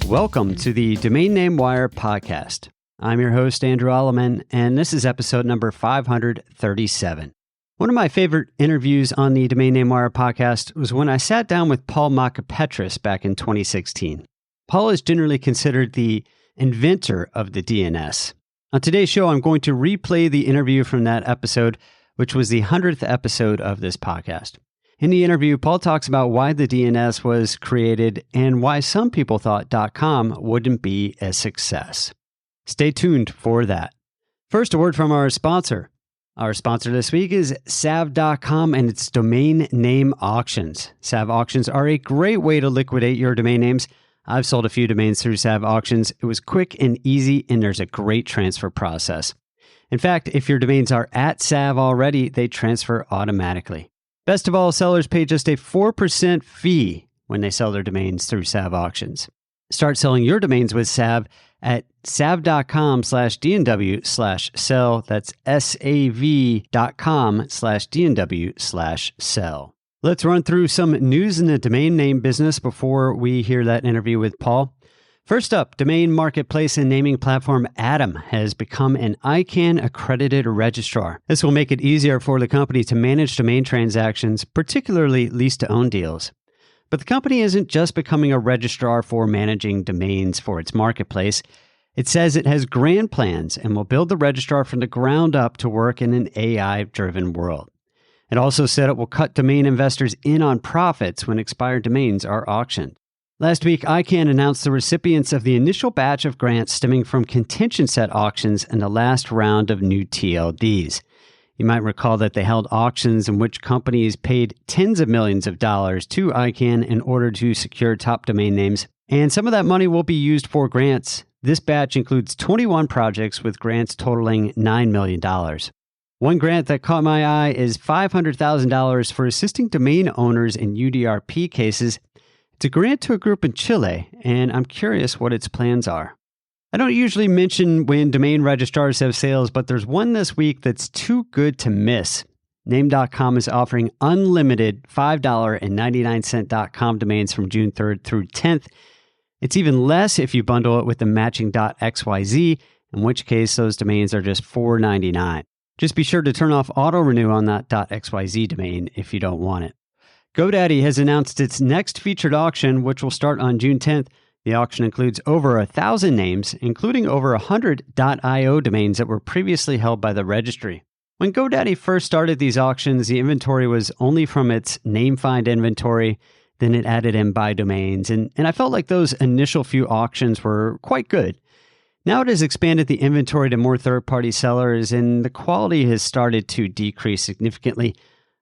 Welcome to the Domain Name Wire podcast. I'm your host, Andrew Alleman, and this is episode number 537. One of my favorite interviews on the Domain Name Wire podcast was when I sat down with Paul Mockapetris back in 2016. Paul is generally considered the inventor of the DNS. On today's show, I'm going to replay the interview from that episode, which was the 100th episode of this podcast. In the interview, Paul talks about why the DNS was created and why some people thought .com wouldn't be a success. Stay tuned for that. First, a word from our sponsor. Our sponsor this week is Salve.com and its domain name auctions. Salve auctions are a great way to liquidate your domain names. I've sold a few domains through Salve auctions. It was quick and easy, and there's a great transfer process. In fact, if your domains are at Salve already, they transfer automatically. Best of all, sellers pay just a 4% fee when they sell their domains through Salve auctions. Start selling your domains with Salve at salve.com/DNW/sell. That's SAV.com/DNW/sell. Let's run through some news in the domain name business before we hear that interview with Paul. First up, domain marketplace and naming platform Atom has become an ICANN accredited registrar. This will make it easier for the company to manage domain transactions, particularly lease-to-own deals. But the company isn't just becoming a registrar for managing domains for its marketplace. It says it has grand plans and will build the registrar from the ground up to work in an AI-driven world. It also said it will cut domain investors in on profits when expired domains are auctioned. Last week, ICANN announced the recipients of the initial batch of grants stemming from contention set auctions and the last round of new TLDs. You might recall that they held auctions in which companies paid tens of millions of dollars to ICANN in order to secure top domain names, and some of that money will be used for grants. This batch includes 21 projects with grants totaling $9 million. One grant that caught my eye is $500,000 for assisting domain owners in UDRP cases. It's a grant to a group in Chile, and I'm curious what its plans are. I don't usually mention when domain registrars have sales, but there's one this week that's too good to miss. Name.com is offering unlimited $5.99 .com domains from June 3rd through 10th. It's even less if you bundle it with the matching .xyz, in which case those domains are just $4.99. Just be sure to turn off auto-renew on that .xyz domain if you don't want it. GoDaddy has announced its next featured auction, which will start on June 10th. The auction includes over 1,000 names, including over 100 .io domains that were previously held by the registry. When GoDaddy first started these auctions, the inventory was only from its name-find inventory. Then it added in by domains, and I felt like those initial few auctions were quite good. Now it has expanded the inventory to more third-party sellers, and the quality has started to decrease significantly.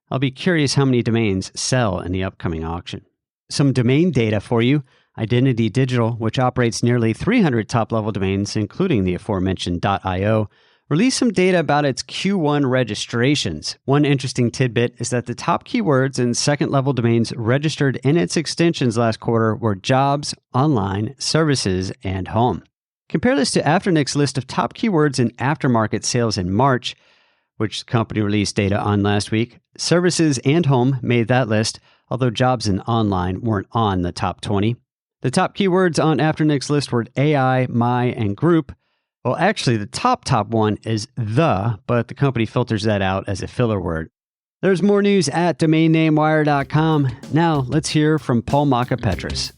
I'll be curious how many domains sell in the upcoming auction. Some domain data for you. Identity Digital, which operates nearly 300 top-level domains, including the aforementioned .io, released some data about its Q1 registrations. One interesting tidbit is that the top keywords and second-level domains registered in its extensions last quarter were jobs, online, services, and home. Compare this to Afternick's list of top keywords in aftermarket sales in March, which the company released data on last week. Services and home made that list, although jobs and online weren't on the top 20. The top keywords on Afternick's list were AI, my, and group. Well, actually, the top one is the, but the company filters that out as a filler word. There's more news at domainnamewire.com. Now, let's hear from Paul Mockapetris.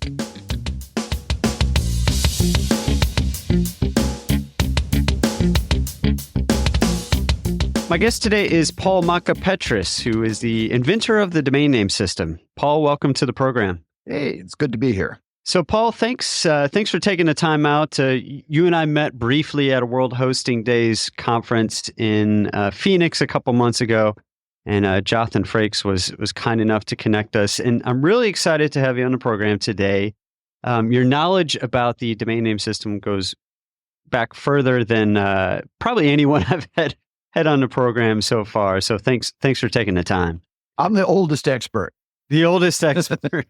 My guest today is Paul Mockapetris, who is the inventor of the domain name system. Paul, welcome to the program. Hey, it's good to be here. So, Paul, thanks for taking the time out. You and I met briefly at a World Hosting Days conference in Phoenix a couple months ago, and Jonathan Frakes was kind enough to connect us. And I'm really excited to have you on the program today. Your knowledge about the domain name system goes back further than probably anyone I've had on the program so far. So thanks for taking the time. I'm the oldest expert. The oldest expert.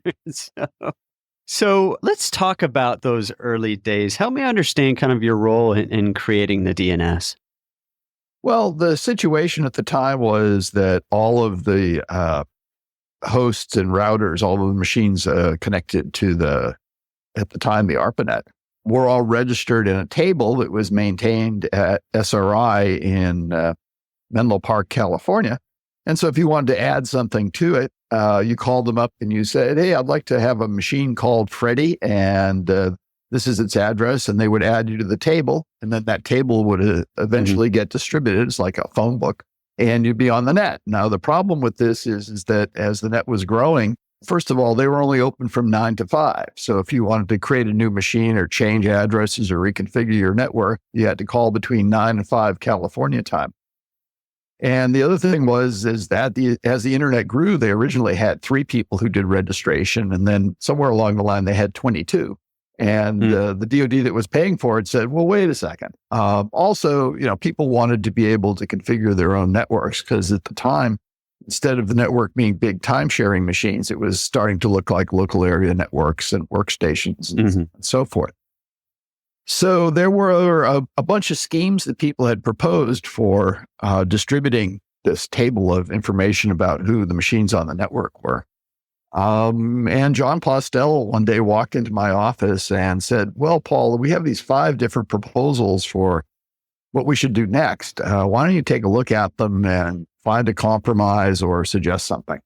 So let's talk about those early days. Help me understand kind of your role in creating the DNS. Well, the situation at the time was that all of the hosts and routers, all of the machines connected to the at the time, the ARPANET, were all registered in a table that was maintained at SRI in Menlo Park, California. And so if you wanted to add something to it, you called them up and you said, hey, I'd like to have a machine called Freddy, and this is its address, and they would add you to the table, and then that table would eventually get distributed. It's like a phone book, and you'd be on the net. Now, the problem with this is that as the net was growing, first of all, they were only open from 9 to 5. So if you wanted to create a new machine or change addresses or reconfigure your network, you had to call between 9 and 5 California time. And the other thing is that as the internet grew, they originally had 3 people who did registration, and then somewhere along the line, they had 22. And the DoD that was paying for it said, well, wait a second. Also, people wanted to be able to configure their own networks, because at the time, instead of the network being big time-sharing machines, it was starting to look like local area networks and workstations and so forth. So there were a bunch of schemes that people had proposed for distributing this table of information about who the machines on the network were. And John Postel one day walked into my office and said, well, Paul, we have these 5 different proposals for what we should do next. Why don't you take a look at them and find a compromise or suggest something?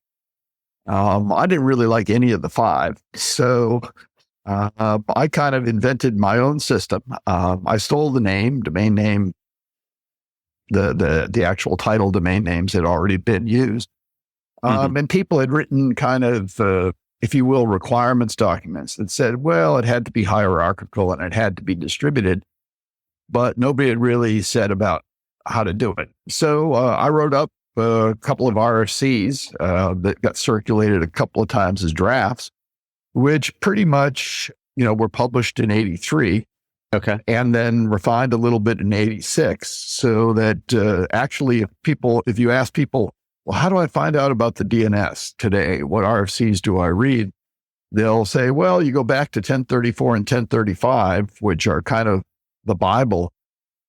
I didn't really like any of the 5. So I kind of invented my own system. I stole the domain name, the actual title domain names had already been used. And people had written kind of, if you will, requirements documents that said, well, it had to be hierarchical and it had to be distributed, but nobody had really said about how to do it. So I wrote up a couple of RFCs that got circulated a couple of times as drafts, which pretty much, were published in 83. Okay. And then refined a little bit in 86, so that actually if you ask people, well, how do I find out about the DNS today? What RFCs do I read? They'll say, well, you go back to 1034 and 1035, which are kind of the Bible,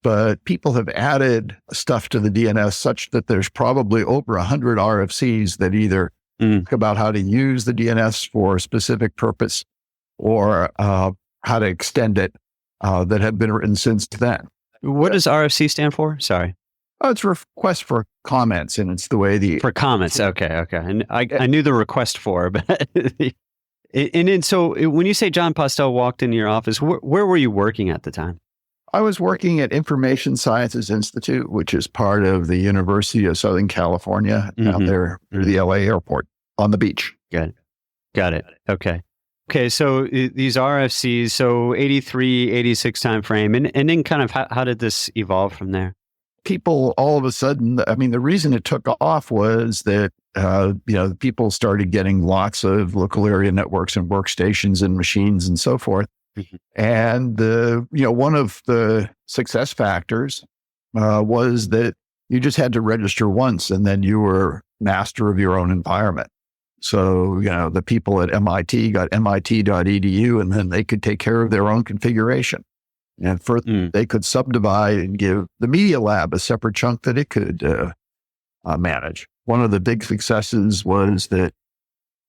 but people have added stuff to the DNS such that there's probably over 100 RFCs that either talk about how to use the DNS for a specific purpose or how to extend it that have been written since then. What does RFC stand for? Sorry. Oh, it's request for comments, and it's the way for comments. Okay. And I knew the request for, but and then so when you say John Postel walked into your office, where were you working at the time? I was working at Information Sciences Institute, which is part of the University of Southern California, out there near the LA airport on the beach. Got it. Okay. So these RFCs, so 83, 86 timeframe, and then kind of how did this evolve from there? People all of a sudden, the reason it took off was that, people started getting lots of local area networks and workstations and machines and so forth. And, one of the success factors was that you just had to register once and then you were master of your own environment. So, the people at MIT got MIT.edu, and then they could take care of their own configuration. And further, they could subdivide and give the Media Lab a separate chunk that it could manage. One of the big successes was that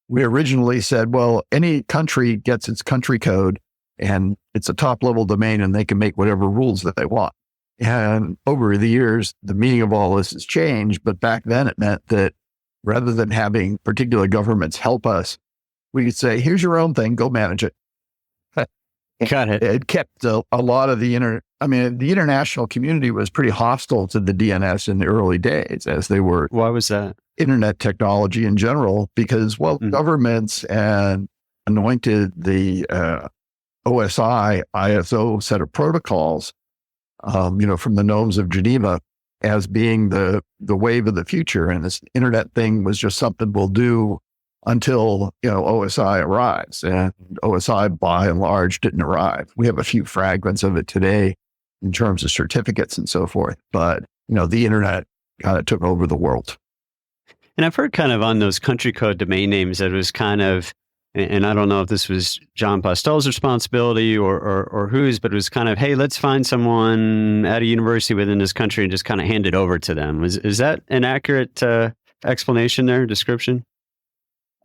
we originally said, well, any country gets its country code and it's a top level domain and they can make whatever rules that they want. And over the years, the meaning of all this has changed. But back then it meant that rather than having particular governments help us, we could say, here's your own thing, go manage it. Got it. It kept a lot of the international community was pretty hostile to the DNS in the early days, as they were. Why was that? Internet technology in general, because, governments and anointed the OSI, ISO set of protocols, from the gnomes of Geneva as being the wave of the future. And this internet thing was just something we'll do until, OSI arrives. And OSI, by and large, didn't arrive. We have a few fragments of it today in terms of certificates and so forth. But, the internet kind of took over the world. And I've heard kind of on those country code domain names that it was kind of, and I don't know if this was John Postel's responsibility or whose, but it was kind of, hey, let's find someone at a university within this country and just kind of hand it over to them. Is that an accurate explanation there, description?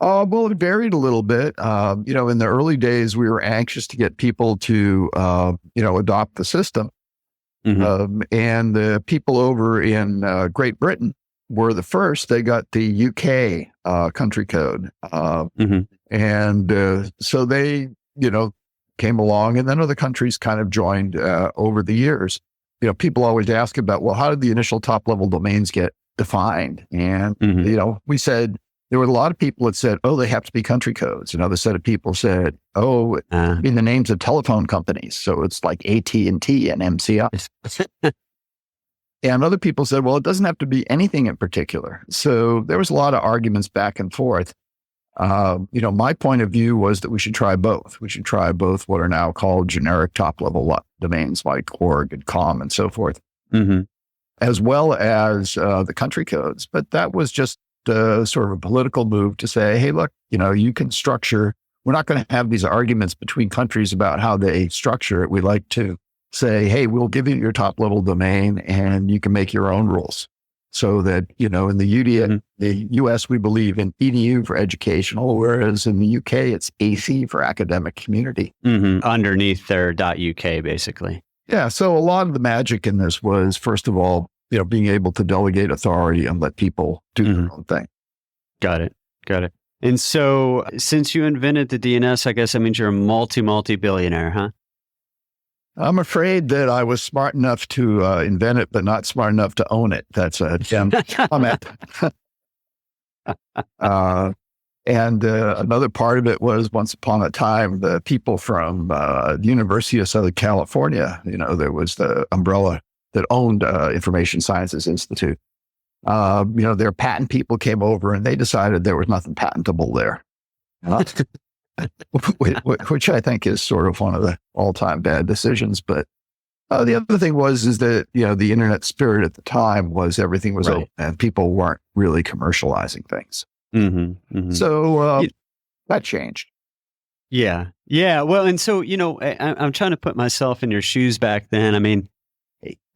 Well, it varied a little bit. In the early days, we were anxious to get people to, adopt the system. And the people over in Great Britain were the first. They got the UK country code. And so they, came along, and then other countries kind of joined over the years. People always ask about, well, how did the initial top level domains get defined? And, we said, there were a lot of people that said, oh, they have to be country codes. Another set of people said, oh, in the names of telephone companies. So it's like AT&T and MCI. And other people said, well, it doesn't have to be anything in particular. So there was a lot of arguments back and forth. My point of view was that we should try both. We should try both what are now called generic top-level domains like org and com and so forth, as well as the country codes. But that was just sort of a political move to say, hey, look, you can structure. We're not going to have these arguments between countries about how they structure it. We like to say, hey, we'll give you your top-level domain and you can make your own rules. So that, in the the US, we believe in EDU for educational, whereas in the UK, it's AC for academic community. Underneath their .uk, basically. Yeah. So a lot of the magic in this was, first of all, being able to delegate authority and let people do their own thing. Got it. And so since you invented the DNS, I guess that means you're a multi-billionaire, huh? I'm afraid that I was smart enough to invent it, but not smart enough to own it. That's a comment. And another part of it was, once upon a time, the people from the University of Southern California, there was the umbrella that owned Information Sciences Institute. Their patent people came over and they decided there was nothing patentable there. Which I think is sort of one of the all-time bad decisions. But the other thing is that, the internet spirit at the time was everything was open and people weren't really commercializing things. So that changed. Yeah. Well, and so, I'm trying to put myself in your shoes back then. I mean,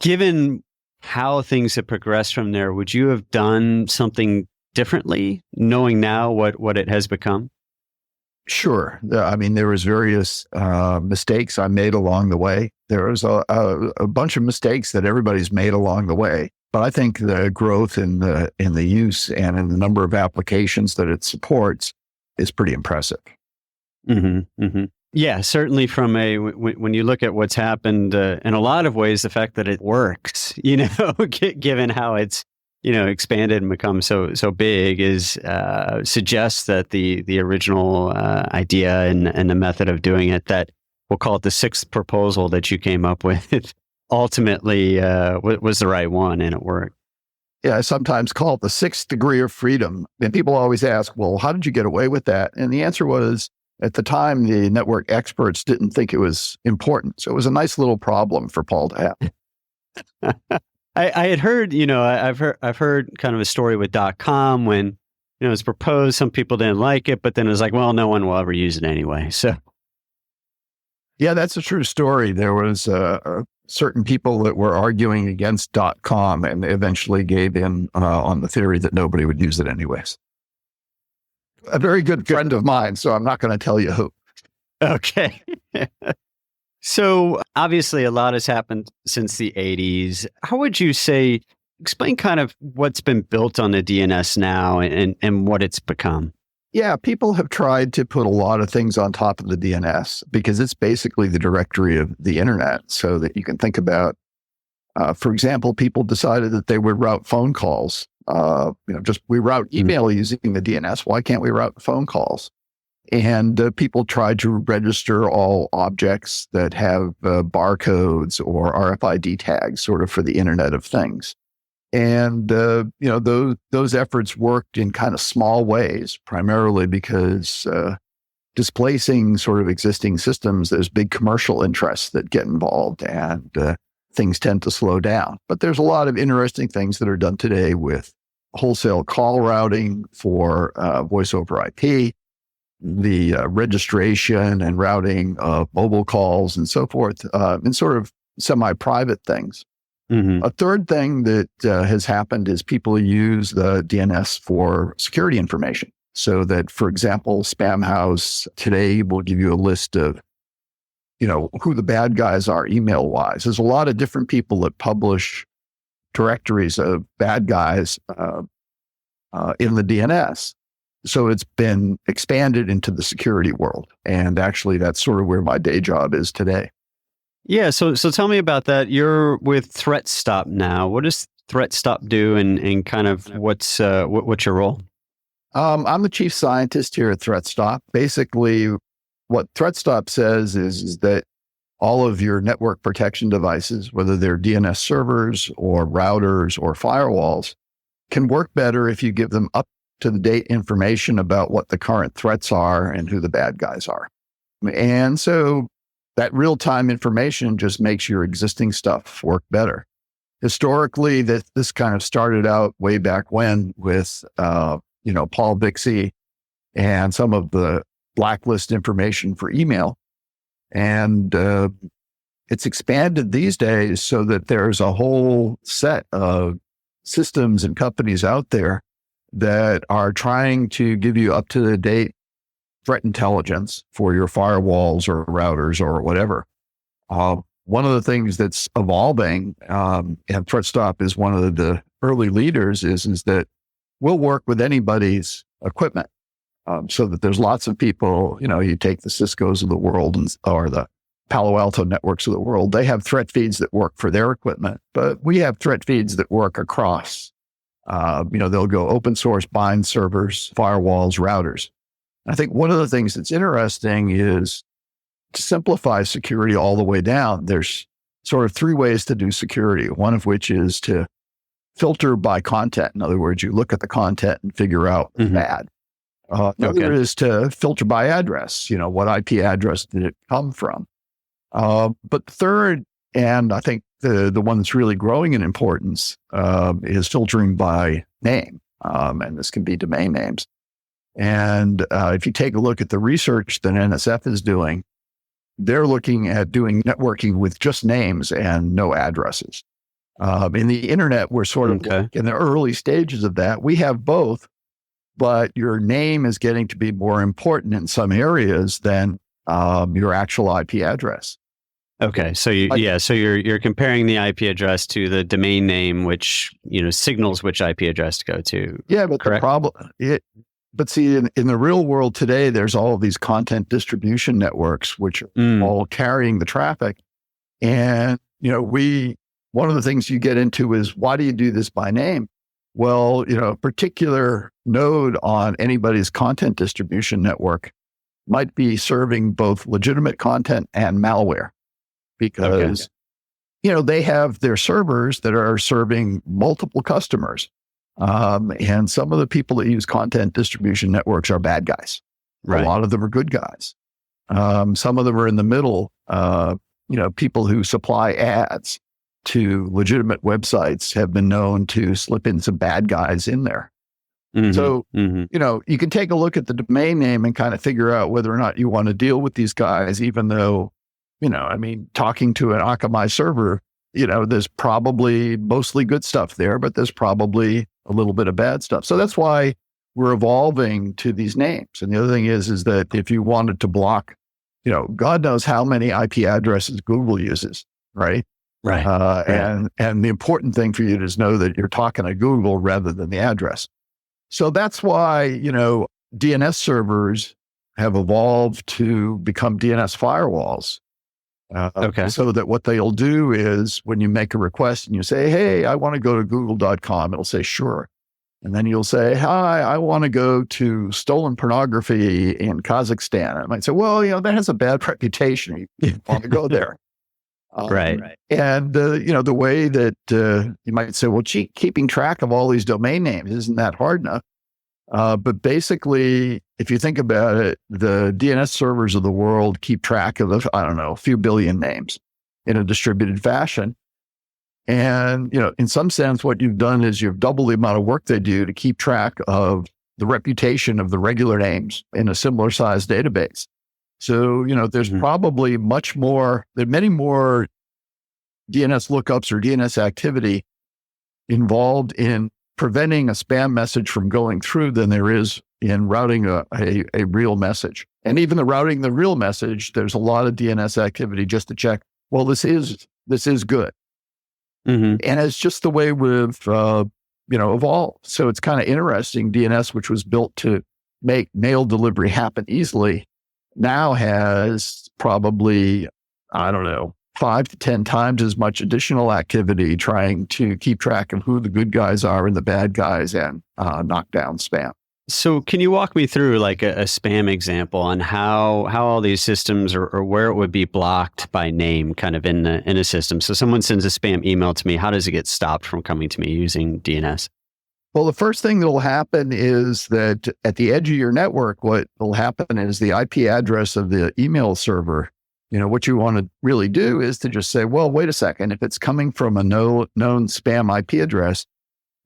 given how things have progressed from there, would you have done something differently, knowing now what it has become? Sure. There was various mistakes I made along the way. There was a bunch of mistakes that everybody's made along the way. But I think the growth in the use and in the number of applications that it supports is pretty impressive. Yeah, certainly from when you look at what's happened in a lot of ways, the fact that it works, given how it's expanded and become so big is suggests that the original idea and the method of doing it, that we'll call it the sixth proposal that you came up with, ultimately was the right one, and it worked. Yeah, I sometimes call it the sixth degree of freedom. And people always ask, well, how did you get away with that? And the answer was, at the time, the network experts didn't think it was important. So it was a nice little problem for Paul to have. I had heard, I've heard kind of a story with .com when, it was proposed, some people didn't like it, but then it was like, well, no one will ever use it anyway. So, yeah, that's a true story. There was certain people that were arguing against .com, and they eventually gave in on the theory that nobody would use it anyways. A very good friend of mine, so I'm not going to tell you who. Okay. So obviously a lot has happened since the 80s. How would you explain kind of what's been built on the DNS now and what it's become? Yeah, people have tried to put a lot of things on top of the DNS because it's basically the directory of the internet, so that you can think about, for example, people decided that they would route phone calls. We route email using the DNS. Why can't we route phone calls? And people tried to register all objects that have barcodes or RFID tags, sort of for the Internet of Things. And those efforts worked in kind of small ways, primarily because displacing sort of existing systems, there's big commercial interests that get involved, and things tend to slow down. But there's a lot of interesting things that are done today with wholesale call routing for voice over IP, the registration and routing of mobile calls and so forth, and sort of semi-private things. A third thing that has happened is people use the DNS for security information. So that, for example, Spam House today will give you a list of, who the bad guys are email wise. There's a lot of different people that publish directories of bad guys in the DNS. So it's been expanded into the security world. And actually, that's sort of where my day job is today. Yeah. So tell me about that. You're with ThreatStop now. What does ThreatStop do, and kind of what's your role? I'm the chief scientist here at ThreatStop. Basically, what ThreatStop says is that all of your network protection devices, whether they're DNS servers or routers or firewalls, can work better if you give them up-to-the-date information about what the current threats are and who the bad guys are. And so that real-time information just makes your existing stuff work better. Historically, this kind of started out way back when with Paul Bixby and some of the blacklist information for email. And it's expanded these days so that there's a whole set of systems and companies out there that are trying to give you up-to-the-date threat intelligence for your firewalls or routers or whatever. One of the things that's evolving, and ThreatStop is one of the early leaders, is that we'll work with anybody's equipment. So that there's lots of people, you take the Ciscos of the world or the Palo Alto networks of the world, they have threat feeds that work for their equipment, but we have threat feeds that work across. They'll go open source, bind servers, firewalls, routers. I think one of the things that's interesting is to simplify security all the way down. There's sort of three ways to do security, one of which is to filter by content. In other words, you look at the content and figure out bad. Another is to filter by address. What IP address did it come from? But third, and I think the one that's really growing in importance is filtering by name. And this can be domain names. And if you take a look at the research that NSF is doing, they're looking at doing networking with just names and no addresses. In the internet, we're sort of in the early stages of that. We have both, but your name is getting to be more important in some areas than your actual IP address. Okay, so you're comparing the IP address to the domain name, which signals which IP address to go to. Yeah, but correct? The problem, but see, in the real world today, there's all of these content distribution networks which are all carrying the traffic, and one of the things you get into is, why do you do this by name? Well, a particular node on anybody's content distribution network might be serving both legitimate content and malware because, they have their servers that are serving multiple customers. And some of the people that use content distribution networks are bad guys. Right. A lot of them are good guys. Some of them are in the middle, people who supply ads to legitimate websites have been known to slip in some bad guys in there. So, you can take a look at the domain name and kind of figure out whether or not you want to deal with these guys, even though, talking to an Akamai server, there's probably mostly good stuff there, but there's probably a little bit of bad stuff. So that's why we're evolving to these names. And the other thing is that if you wanted to block, God knows how many IP addresses Google uses, right? Right. And the important thing for you to know that you're talking to Google rather than the address. So that's why, DNS servers have evolved to become DNS firewalls. So that what they'll do is when you make a request and you say, hey, I want to go to google.com, it'll say, sure. And then you'll say, hi, I want to go to stolen pornography in Kazakhstan. And it might say, well, that has a bad reputation. You want to go there. Right. And, the way that you might say, well, keeping track of all these domain names, isn't that hard enough? But basically, if you think about it, the DNS servers of the world keep track of, a few billion names in a distributed fashion. And, in some sense, what you've done is you've doubled the amount of work they do to keep track of the reputation of the regular names in a similar sized database. So, there's probably many more DNS lookups or DNS activity involved in preventing a spam message from going through than there is, in routing a real message. And even routing the real message, there's a lot of DNS activity just to check, well, this is good. Mm-hmm. And it's just the way we've, evolved. So it's kind of interesting. DNS, which was built to make mail delivery happen easily, now has probably, 5 to 10 times as much additional activity trying to keep track of who the good guys are and the bad guys and knock down spam. So can you walk me through like a spam example on how all these systems or where it would be blocked by name kind of in a system? So someone sends a spam email to me. How does it get stopped from coming to me using DNS? Well, the first thing that will happen is that at the edge of your network, what will happen is the IP address of the email server. What you want to really do is to just say, well, wait a second. If it's coming from a known spam IP address,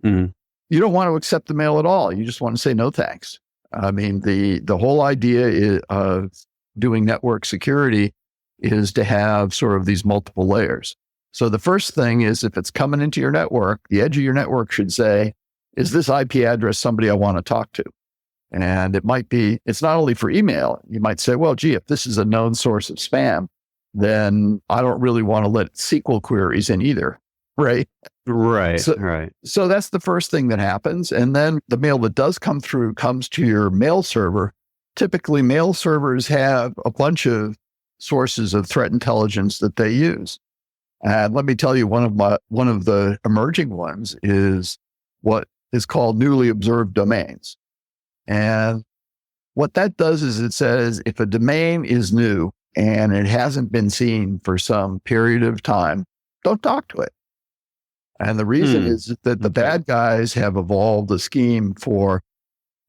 mm-hmm. you don't want to accept the mail at all. You just want to say no thanks. I mean, the whole idea of doing network security is to have sort of these multiple layers. So the first thing is if it's coming into your network, the edge of your network should say, is this IP address somebody I want to talk to? And it's not only for email. You might say, well, gee, if this is a known source of spam, then I don't really want to let SQL queries in either, right? Right, so, right. So that's the first thing that happens. And then the mail that does come through comes to your mail server. Typically, mail servers have a bunch of sources of threat intelligence that they use. And let me tell you, one of the emerging ones is what is called newly observed domains. And what that does is it says if a domain is new and it hasn't been seen for some period of time, don't talk to it. And the reason is that the bad guys have evolved a scheme for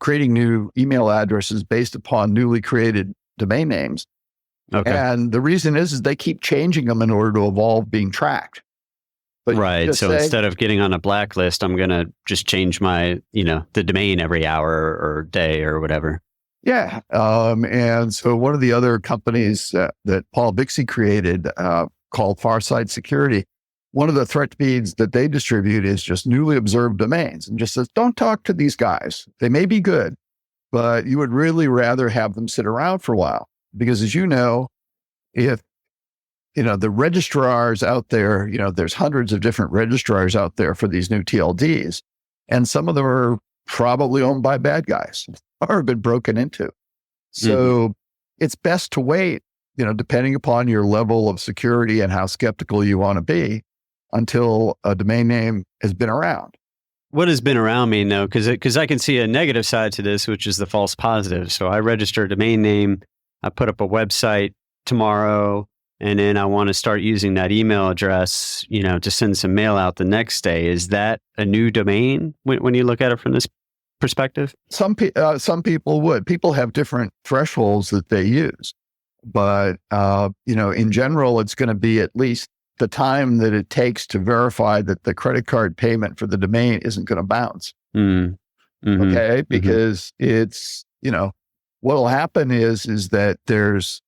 creating new email addresses based upon newly created domain names. Okay. And the reason is they keep changing them in order to evolve being tracked. But right. So instead of getting on a blacklist, I'm going to just change my, the domain every hour or day or whatever. Yeah. And so one of the other companies that Paul Bixie created called Farsight Security, one of the threat feeds that they distribute is just newly observed domains and just says, don't talk to these guys. They may be good, but you would really rather have them sit around for a while. Because as you know, if the registrars out there, there's hundreds of different registrars out there for these new TLDs, and some of them are probably owned by bad guys or have been broken into. So it's best to wait, depending upon your level of security and how skeptical you want to be until a domain name has been around. What has been around mean though? Because I can see a negative side to this, which is the false positive. So I register a domain name, I put up a website tomorrow, and then I want to start using that email address, to send some mail out the next day. Is that a new domain when you look at it from this perspective? Some people would. People have different thresholds that they use. But, in general, it's going to be at least the time that it takes to verify that the credit card payment for the domain isn't going to bounce. Mm-hmm. Okay? Because it's, what will happen is that there's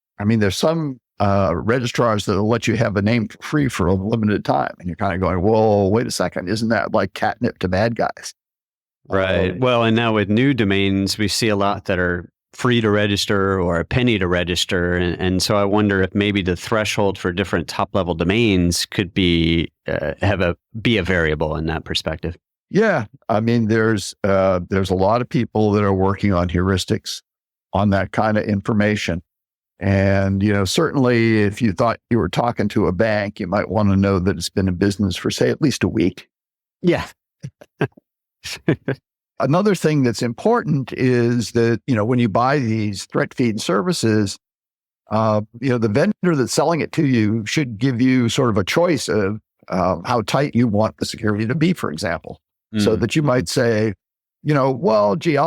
some registrars that will let you have a name for free for a limited time. And you're kind of going, whoa, wait a second. Isn't that like catnip to bad guys? Right. Well, and now with new domains, we see a lot that are free to register or a penny to register. And so I wonder if maybe the threshold for different top level domains could be a variable in that perspective. Yeah. There's a lot of people that are working on heuristics on that kind of information. And, certainly if you thought you were talking to a bank, you might want to know that it's been in business for, say, at least a week. Yeah. Another thing that's important is that, when you buy these threat feed services, the vendor that's selling it to you should give you sort of a choice of how tight you want the security to be, for example. So that you might say, well, gee,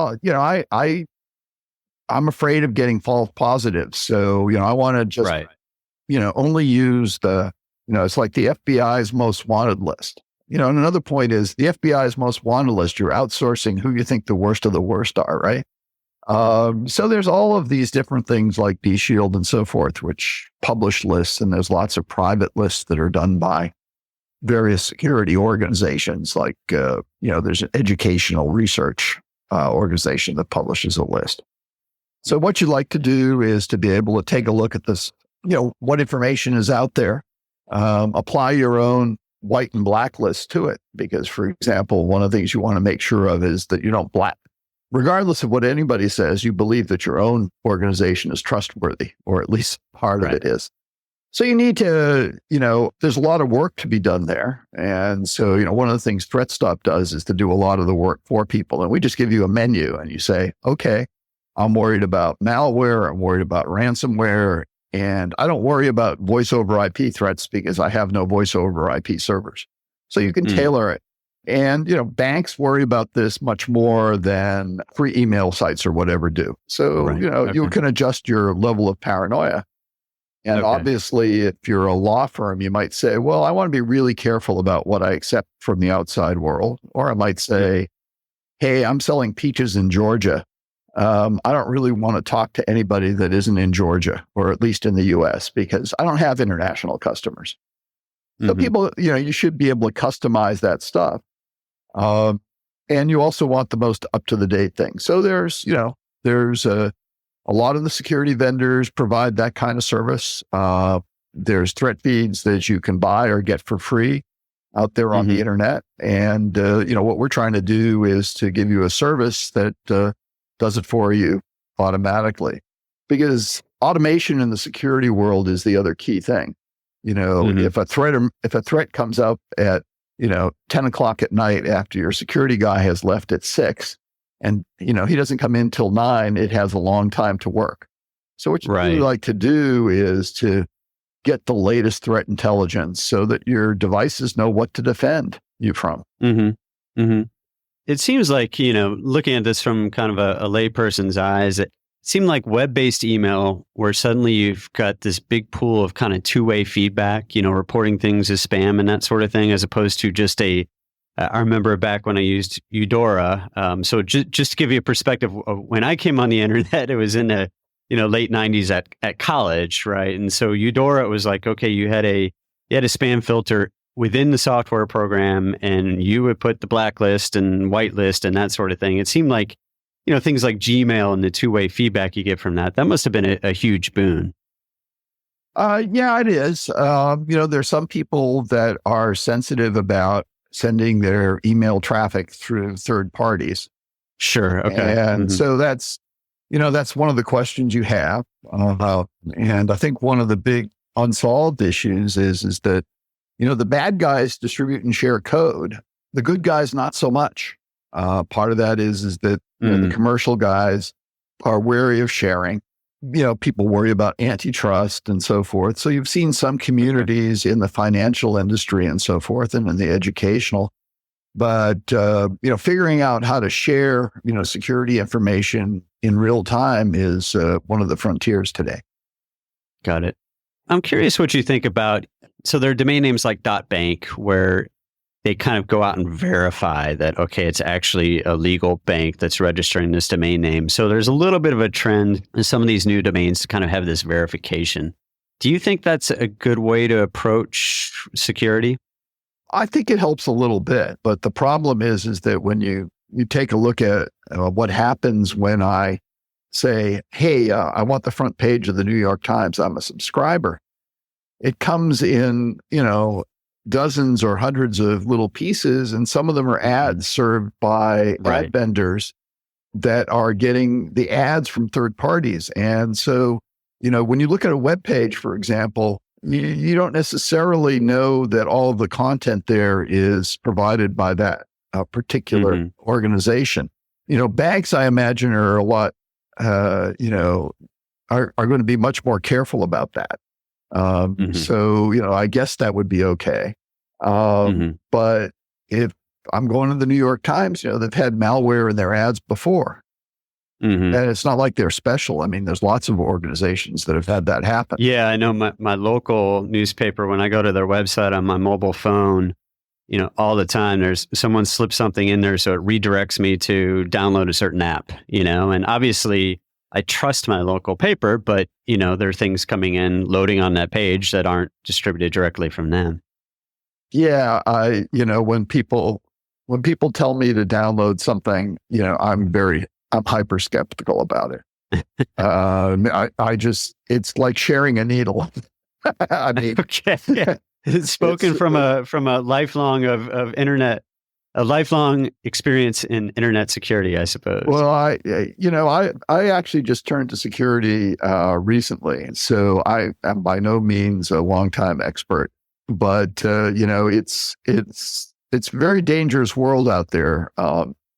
I'm afraid of getting false positives. So, I want to just, only use it's like the FBI's most wanted list. And another point is the FBI's most wanted list, you're outsourcing who you think the worst of the worst are, right? So there's all of these different things like DShield and so forth, which publish lists, and there's lots of private lists that are done by various security organizations like, there's educational research organization that publishes a list. So what you'd like to do is to be able to take a look at this, what information is out there, apply your own white and black list to it. Because, for example, one of the things you want to make sure of is that you don't regardless of what anybody says, you believe that your own organization is trustworthy, or at least part of it is. So you need to, there's a lot of work to be done there. And so, one of the things ThreatStop does is to do a lot of the work for people. And we just give you a menu and you say, okay, I'm worried about malware. I'm worried about ransomware. And I don't worry about voice over IP threats because I have no voice over IP servers. So you can tailor it. And, banks worry about this much more than free email sites or whatever do. So, you can adjust your level of paranoia. And obviously, if you're a law firm, you might say, well, I want to be really careful about what I accept from the outside world. Or I might say, hey, I'm selling peaches in Georgia. I don't really want to talk to anybody that isn't in Georgia, or at least in the US, because I don't have international customers. So people, you should be able to customize that stuff. And you also want the most up-to-the-date thing. So there's a lot of the security vendors provide that kind of service. There's threat feeds that you can buy or get for free out there on the internet. And, what we're trying to do is to give you a service that does it for you automatically. Because automation in the security world is the other key thing. If a threat comes up at 10 o'clock at night after your security guy has left at 6, and, he doesn't come in till 9, it has a long time to work. So what you really like to do is to get the latest threat intelligence so that your devices know what to defend you from. It seems like, looking at this from kind of a layperson's eyes, it seemed like web-based email, where suddenly you've got this big pool of kind of two-way feedback, reporting things as spam and that sort of thing, as opposed to just I remember back when I used Eudora. So just to give you a perspective of when I came on the internet, it was in the late 90s at college, right? And so Eudora, it was like, okay, you had a spam filter within the software program, and you would put the blacklist and whitelist and that sort of thing. It seemed like things like Gmail and the two-way feedback you get from that must have been a huge boon. Yeah, it is. There's some people that are sensitive about sending their email traffic through third parties. Sure. Okay. And so that's one of the questions you have. And I think one of the big unsolved issues is that, the bad guys distribute and share code. The good guys, not so much. Part of that is that the commercial guys are wary of sharing. People worry about antitrust and so forth. So you've seen some communities in the financial industry and so forth, and in the educational. But, figuring out how to share, security information in real time is one of the frontiers today. Got it. I'm curious what you think about, so there are domain names like .bank, where they kind of go out and verify that, okay, it's actually a legal bank that's registering this domain name. So there's a little bit of a trend in some of these new domains to kind of have this verification. Do you think that's a good way to approach security? I think it helps a little bit, but the problem is that when you take a look at what happens when I say, hey, I want the front page of the New York Times, I'm a subscriber. It comes in, dozens or hundreds of little pieces, and some of them are ads served by ad vendors that are getting the ads from third parties. And so, when you look at a web page, for example, you don't necessarily know that all of the content there is provided by that particular organization. Banks, I imagine, are a lot, are going to be much more careful about that. So, I guess that would be okay. But if I'm going to the New York Times, they've had malware in their ads before. And it's not like they're special. I mean, there's lots of organizations that have had that happen. Yeah, I know my local newspaper, when I go to their website on my mobile phone, all the time, there's someone slips something in there, so it redirects me to download a certain app, and obviously I trust my local paper, but, there are things coming in, loading on that page that aren't distributed directly from them. Yeah, when people when people tell me to download something, I'm hyper skeptical about it. It's like sharing a needle. I mean, okay. Yeah. It's spoken from a lifelong of internet, a lifelong experience in internet security, I suppose. Well, I actually just turned to security recently, so I am by no means a longtime expert, but it's a very dangerous world out there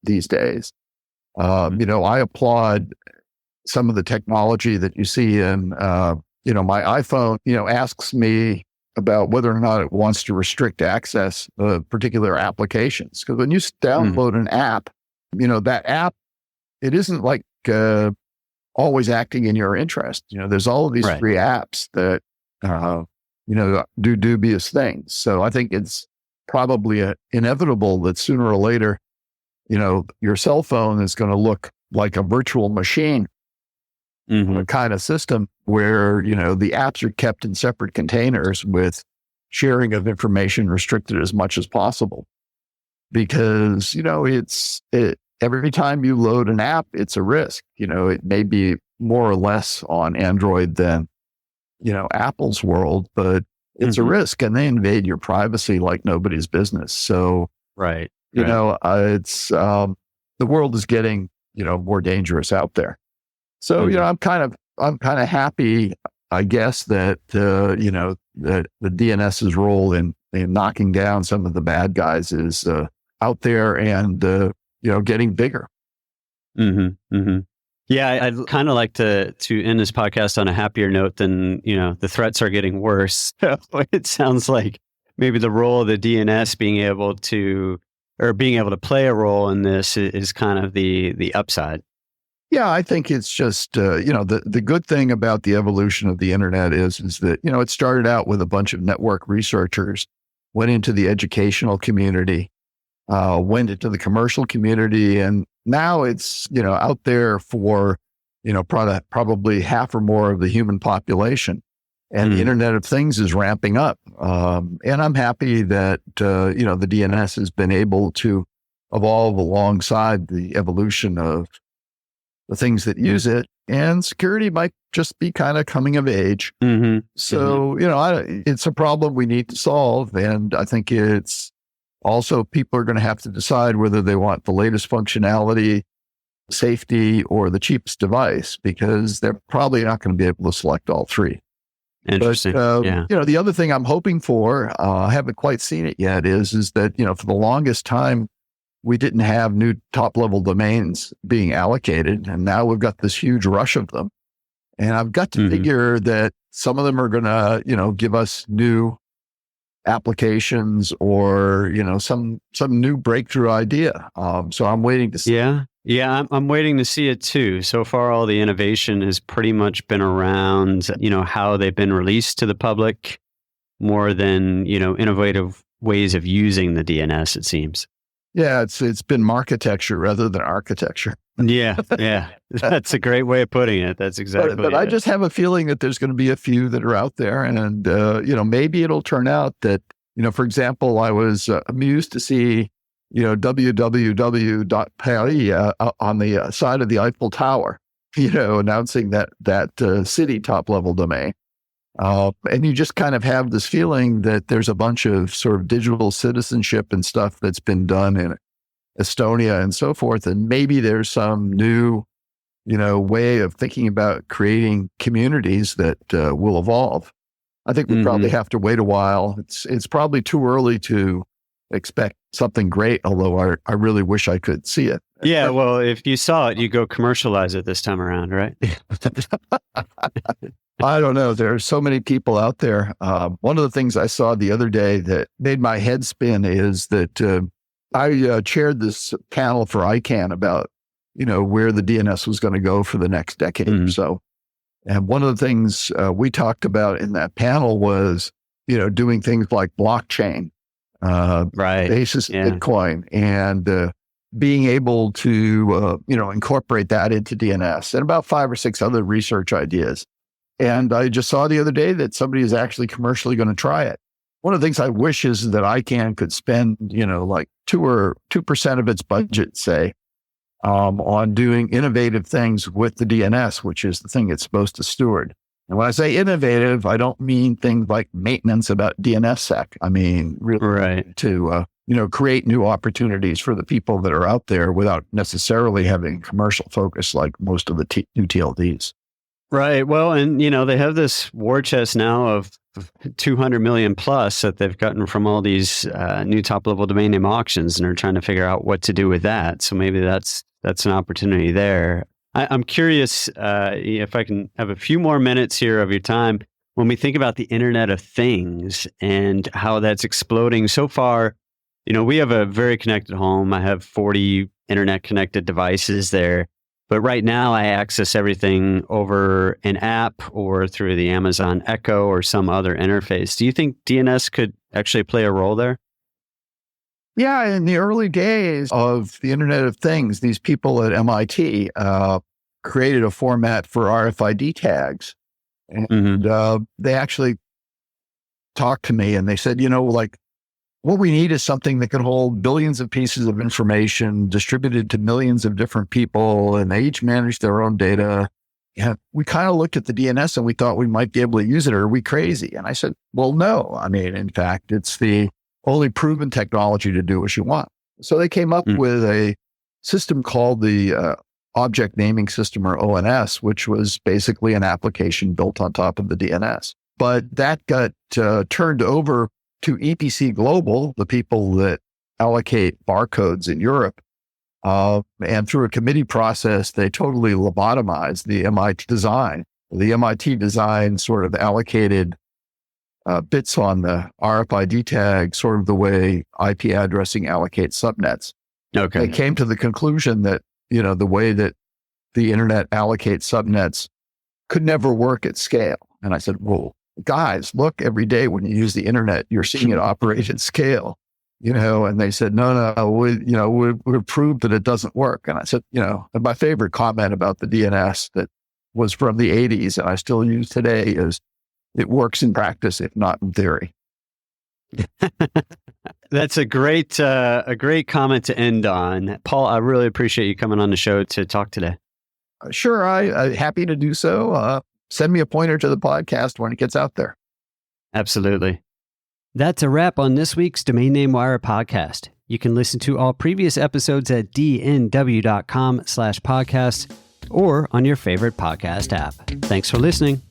these days. I applaud some of the technology that you see in, my iPhone, asks me about whether or not it wants to restrict access of particular applications. Because when you download an app, that app, it isn't like always acting in your interest. There's all of these free apps that, do dubious things. So I think it's probably inevitable that sooner or later, your cell phone is going to look like a virtual machine, a kind of system where, the apps are kept in separate containers with sharing of information restricted as much as possible. Because, every time you load an app, it's a risk. It may be more or less on Android than, Apple's world, but it's a risk, and they invade your privacy like nobody's business. So, it's the world is getting, more dangerous out there. So, I'm kind of happy, I guess, that that the DNS's role in knocking down some of the bad guys is out there and getting bigger. Yeah, I'd kind of like to end this podcast on a happier note than the threats are getting worse. So it sounds like maybe the role of the DNS being able to play a role in this is kind of the upside. Yeah, I think it's just, the good thing about the evolution of the internet is that, it started out with a bunch of network researchers, went into the educational community, went into the commercial community, and now it's, out there for, probably half or more of the human population. And the Internet of Things is ramping up. And I'm happy that, the DNS has been able to evolve alongside the evolution of the things that use it, and security might just be kind of coming of age. So, it's a problem we need to solve. And I think it's also people are going to have to decide whether they want the latest functionality, safety, or the cheapest device, because they're probably not going to be able to select all three. Interesting. But, the other thing I'm hoping for, I haven't quite seen it yet, is that, for the longest time, we didn't have new top-level domains being allocated, and now we've got this huge rush of them. And I've got to figure that some of them are going to, give us new applications or, some new breakthrough idea. So I'm waiting to see. Yeah, I'm waiting to see it too. So far, all the innovation has pretty much been around, how they've been released to the public more than, innovative ways of using the DNS, it seems. Yeah, it's been marketecture rather than architecture. Yeah. That's a great way of putting it. That's exactly but I just have a feeling that there's going to be a few that are out there. And, maybe it'll turn out that, for example, I was amused to see, www.paris on the side of the Eiffel Tower, announcing that city top-level domain. And you just kind of have this feeling that there's a bunch of sort of digital citizenship and stuff that's been done in Estonia and so forth. And maybe there's some new, way of thinking about creating communities that will evolve. I think we probably have to wait a while. It's probably too early to expect something great, although I really wish I could see it. Yeah, well, if you saw it, you go commercialize it this time around, right? I don't know. There are so many people out there. One of the things I saw the other day that made my head spin is that I chaired this panel for ICANN about, where the DNS was going to go for the next decade or so. And one of the things we talked about in that panel was, doing things like blockchain, basis Bitcoin, and being able to, incorporate that into DNS, and about 5 or 6 other research ideas. And I just saw the other day that somebody is actually commercially going to try it. one of the things I wish is that ICANN could spend, like 2% of its budget, say, on doing innovative things with the DNS, which is the thing it's supposed to steward. And when I say innovative, I don't mean things like maintenance about DNSSEC. I mean, really to, create new opportunities for the people that are out there without necessarily having commercial focus like most of the new TLDs. Right. Well, and, they have this war chest now of 200 million plus that they've gotten from all these new top-level domain name auctions, and they're trying to figure out what to do with that. So maybe that's an opportunity there. I'm curious if I can have a few more minutes here of your time. When we think about the Internet of Things and how that's exploding so far, we have a very connected home. I have 40 internet-connected devices there. But right now, I access everything over an app or through the Amazon Echo or some other interface. Do you think DNS could actually play a role there? Yeah, in the early days of the Internet of Things, these people at MIT created a format for RFID tags. And they actually talked to me and they said, what we need is something that can hold billions of pieces of information distributed to millions of different people, and they each manage their own data. And we kind of looked at the DNS and we thought we might be able to use it. Or are we crazy? And I said, well, no. I mean, in fact, it's the only proven technology to do what you want. So they came up with a system called the Object Naming System, or ONS, which was basically an application built on top of the DNS. But that got turned over to EPC Global, the people that allocate barcodes in Europe. And through a committee process, they totally lobotomized the MIT design. The MIT design sort of allocated bits on the RFID tag, sort of the way IP addressing allocates subnets. Okay. They came to the conclusion that, the way that the internet allocates subnets could never work at scale. And I said, well, guys, look, every day when you use the internet, you're seeing it operate at scale, and they said, no, we've proved that it doesn't work. And I said, and my favorite comment about the DNS that was from the 80s and I still use today is it works in practice, if not in theory. That's a great comment to end on. Paul, I really appreciate you coming on the show to talk today. Sure. I'm happy to do so. Send me a pointer to the podcast when it gets out there. Absolutely. That's a wrap on this week's Domain Name Wire podcast. You can listen to all previous episodes at dnw.com/podcast or on your favorite podcast app. Thanks for listening.